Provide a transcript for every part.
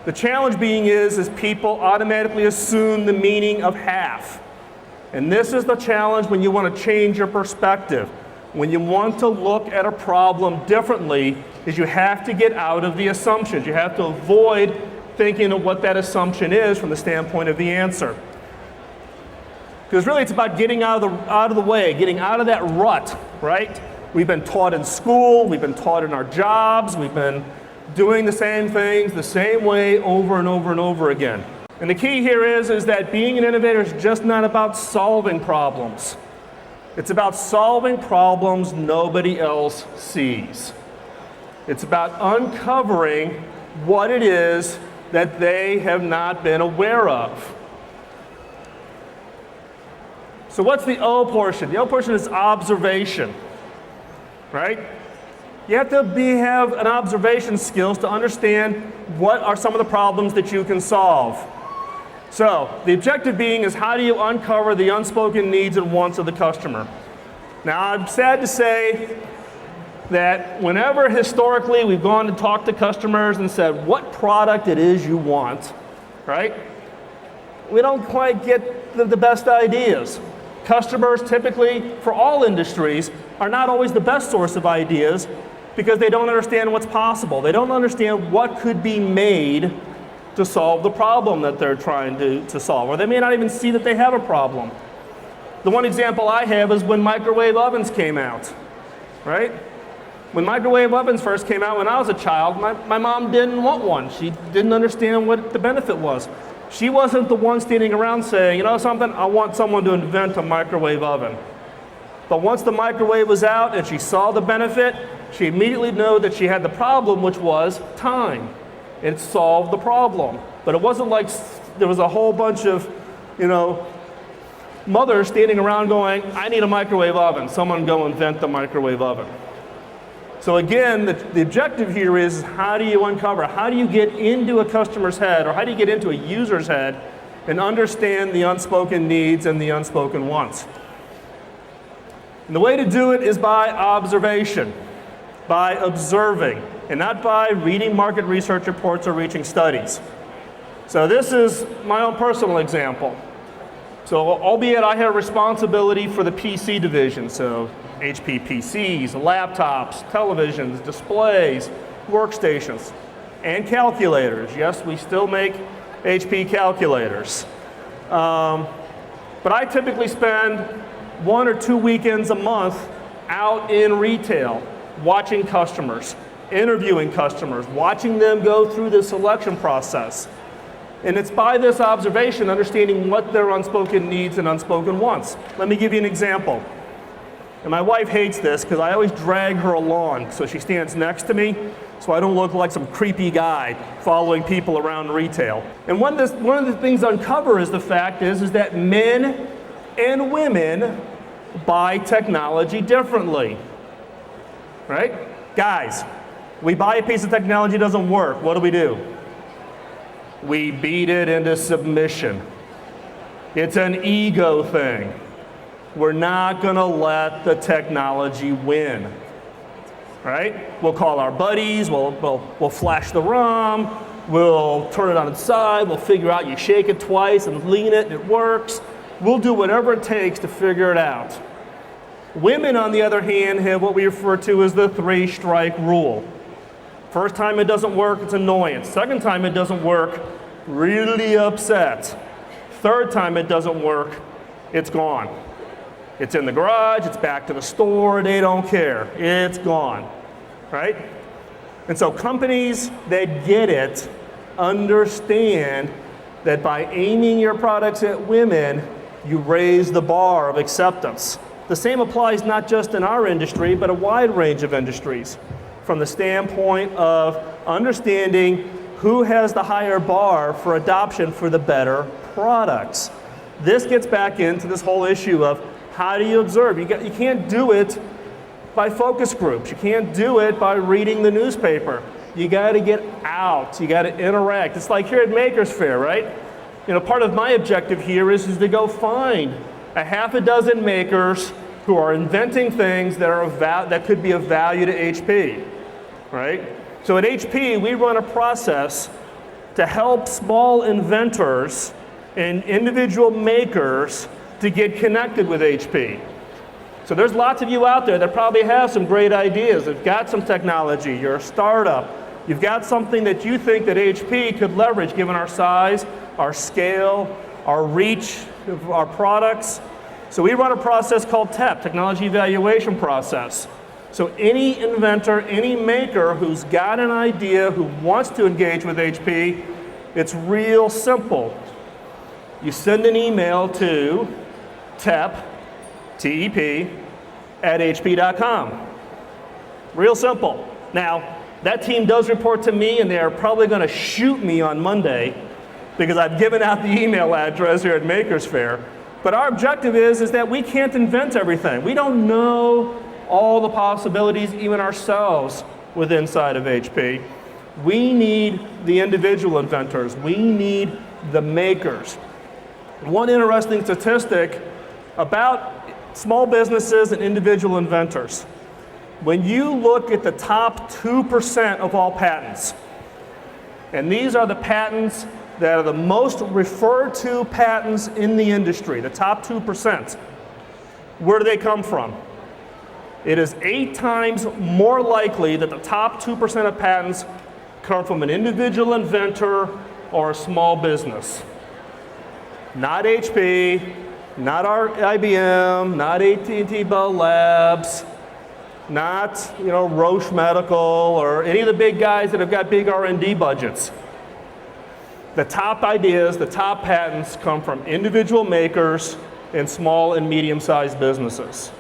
The challenge being is people automatically assume the meaning of half. And this is the challenge when you want to change your perspective. When you want to look at a problem differently, is you have to get out of the assumptions. You have to avoid thinking of what that assumption is from the standpoint of the answer. Because really it's about getting out of the way, getting out of that rut, right? We've been taught in school, we've been taught in our jobs, we've been doing the same things the same way over and over and over again. And the key here is that being an innovator is just not about solving problems. It's about solving problems nobody else sees. It's about uncovering what it is that they have not been aware of. So what's the O portion? The O portion is observation, right? You have to have an observation skills to understand what are some of the problems that you can solve. So the objective being is how do you uncover the unspoken needs and wants of the customer? Now I'm sad to say that whenever historically we've gone to talk to customers and said what product it is you want, right? We don't quite get the best ideas. Customers typically, for all industries, are not always the best source of ideas because they don't understand what's possible. They don't understand what could be made to solve the problem that they're trying to solve, or they may not even see that they have a problem. The one example I have is when microwave ovens came out, right? When microwave ovens first came out when I was a child, my mom didn't want one. She didn't understand what the benefit was. She wasn't the one standing around saying, you know something, I want someone to invent a microwave oven. But once the microwave was out and she saw the benefit, she immediately knew that she had the problem, which was time. It solved the problem. But it wasn't like there was a whole bunch of, mothers standing around going, I need a microwave oven. Someone go invent the microwave oven. So again, the objective here is how do you uncover, how do you get into a customer's head, or how do you get into a user's head and understand the unspoken needs and the unspoken wants? And the way to do it is by observation, by observing, and not by reading market research reports or reaching studies. So this is my own personal example. So albeit I have responsibility for the PC division, so HP PCs, laptops, televisions, displays, workstations, and calculators. Yes, we still make HP calculators. But I typically spend 1 or 2 weekends a month out in retail, watching customers, interviewing customers, watching them go through the selection process. And it's by this observation, understanding what their unspoken needs and unspoken wants. Let me give you an example. And my wife hates this because I always drag her along so she stands next to me so I don't look like some creepy guy following people around retail. And one of the things to uncover is the fact is that men and women buy technology differently, right? Guys, we buy a piece of technology, it doesn't work. What do? We beat it into submission. It's an ego thing. We're not going to let the technology win, right? We'll call our buddies, we'll flash the ROM, we'll turn it on its side, we'll figure out you shake it twice and lean it and it works. We'll do whatever it takes to figure it out. Women, on the other hand, have what we refer to as the 3-strike rule. First time it doesn't work, it's annoyance. Second time it doesn't work, really upset. Third time it doesn't work, it's gone. It's in the garage, it's back to the store, they don't care. It's gone, right? And so companies that get it understand that by aiming your products at women, you raise the bar of acceptance. The same applies not just in our industry, but a wide range of industries, from the standpoint of understanding who has the higher bar for adoption for the better products. This gets back into this whole issue of how do you observe? You can't do it by focus groups. You can't do it by reading the newspaper. You got to get out. You got to interact. It's like here at Maker Faire, right? Part of my objective here is to go find a half a dozen makers who are inventing things that could be of value to HP, right? So at HP, we run a process to help small inventors and individual makers to get connected with HP. So there's lots of you out there that probably have some great ideas. You've got some technology, you're a startup, you've got something that you think that HP could leverage given our size, our scale, our reach of our products. So we run a process called TEP, Technology Evaluation Process. So any inventor, any maker who's got an idea, who wants to engage with HP, it's real simple. You send an email to TEP, T-E-P, at hp.com. Real simple. Now, that team does report to me, and they're probably going to shoot me on Monday because I've given out the email address here at Maker Faire. But our objective is that we can't invent everything. We don't know all the possibilities, even ourselves, within inside of HP. We need the individual inventors. We need the makers. One interesting statistic about small businesses and individual inventors. When you look at the top 2% of all patents, and these are the patents that are the most referred to patents in the industry, the top 2%, where do they come from? It is 8 times more likely that the top 2% of patents come from an individual inventor or a small business. Not HP, not our IBM, not AT&T Bell Labs, not Roche Medical or any of the big guys that have got big R&D budgets. The top ideas, the top patents come from individual makers and small and medium-sized businesses.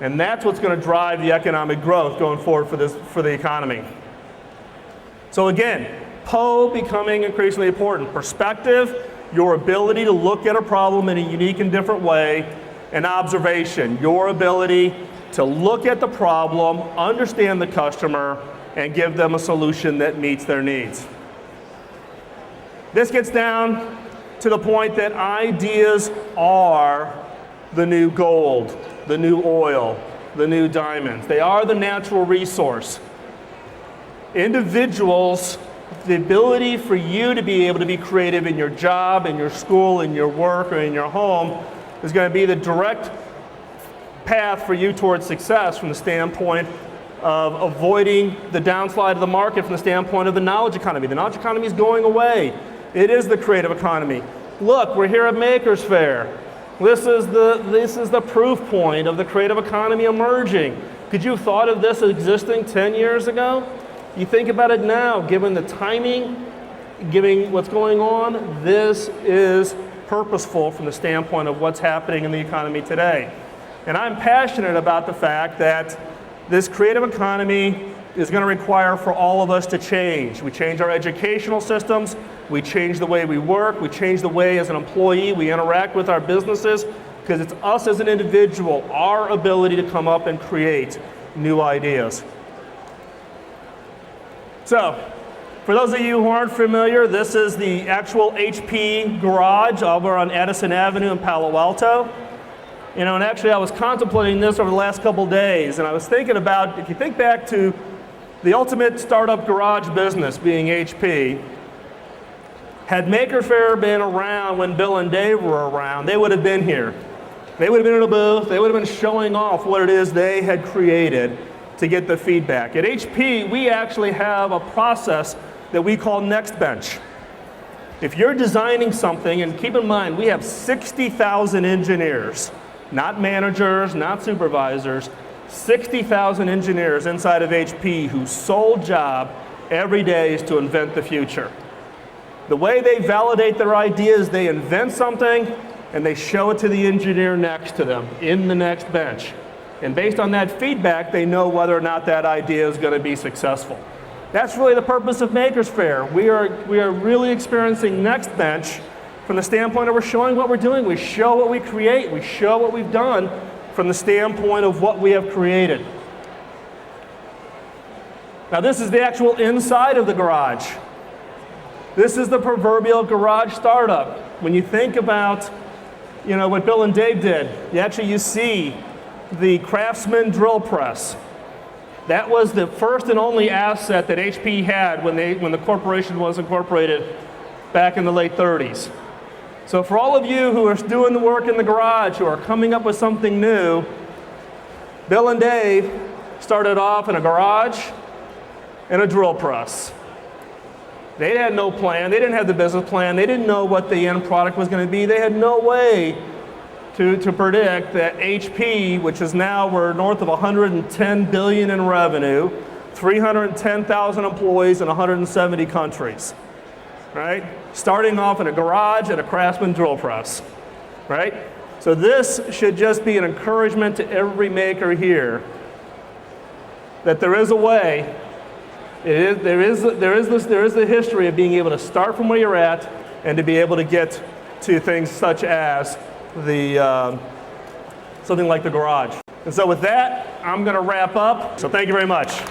And that's what's going to drive the economic growth going forward for the economy. So again, PO becoming increasingly important. Perspective, your ability to look at a problem in a unique and different way, and observation, your ability to look at the problem, understand the customer, and give them a solution that meets their needs. This gets down to the point that ideas are the new gold, the new oil, the new diamonds. They are the natural resource. Individuals, the ability for you to be able to be creative in your job, in your school, in your work, or in your home is going to be the direct path for you towards success from the standpoint of avoiding the downslide of the market, from the standpoint of the knowledge economy. The knowledge economy is going away. It is the creative economy. Look, we're here at Maker Faire. This is the proof point of the creative economy emerging. Could you have thought of this existing 10 years ago? You think about it now, given the timing, given what's going on, this is purposeful from the standpoint of what's happening in the economy today. And I'm passionate about the fact that this creative economy is going to require for all of us to change. We change our educational systems, we change the way we work, we change the way as an employee we interact with our businesses, because it's us as an individual, our ability to come up and create new ideas. So, for those of you who aren't familiar, this is the actual HP garage over on Edison Avenue in Palo Alto. And actually I was contemplating this over the last couple days, and I was thinking about, if you think back to the ultimate startup garage business being HP, had Maker Faire been around when Bill and Dave were around, they would have been here. They would have been in a booth, they would have been showing off what it is they had created to get the feedback. At HP, we actually have a process that we call Next Bench. If you're designing something, and keep in mind, we have 60,000 engineers, not managers, not supervisors, 60,000 engineers inside of HP whose sole job every day is to invent the future. The way they validate their ideas, they invent something and they show it to the engineer next to them in the next bench. And based on that feedback, they know whether or not that idea is going to be successful. That's really the purpose of Maker Faire. We are really experiencing Next Bench from the standpoint of we're showing what we're doing. We show what we create. We show what we've done from the standpoint of what we have created. Now this is the actual inside of the garage. This is the proverbial garage startup. When you think about what Bill and Dave did, you see the Craftsman drill press. That was the first and only asset that HP had when the corporation was incorporated back in the late 30s. So for all of you who are doing the work in the garage, who are coming up with something new, Bill and Dave started off in a garage and a drill press. They had no plan. They didn't have the business plan. They didn't know what the end product was going to be. They had no way to predict that HP, which is now we're north of 110 billion in revenue, 310,000 employees in 170 countries, right? Starting off in a garage and a Craftsman drill press, right? So this should just be an encouragement to every maker here that there is a way. There is the history of being able to start from where you're at and to be able to get to things such as something like the garage. And so with that, I'm going to wrap up. So thank you very much.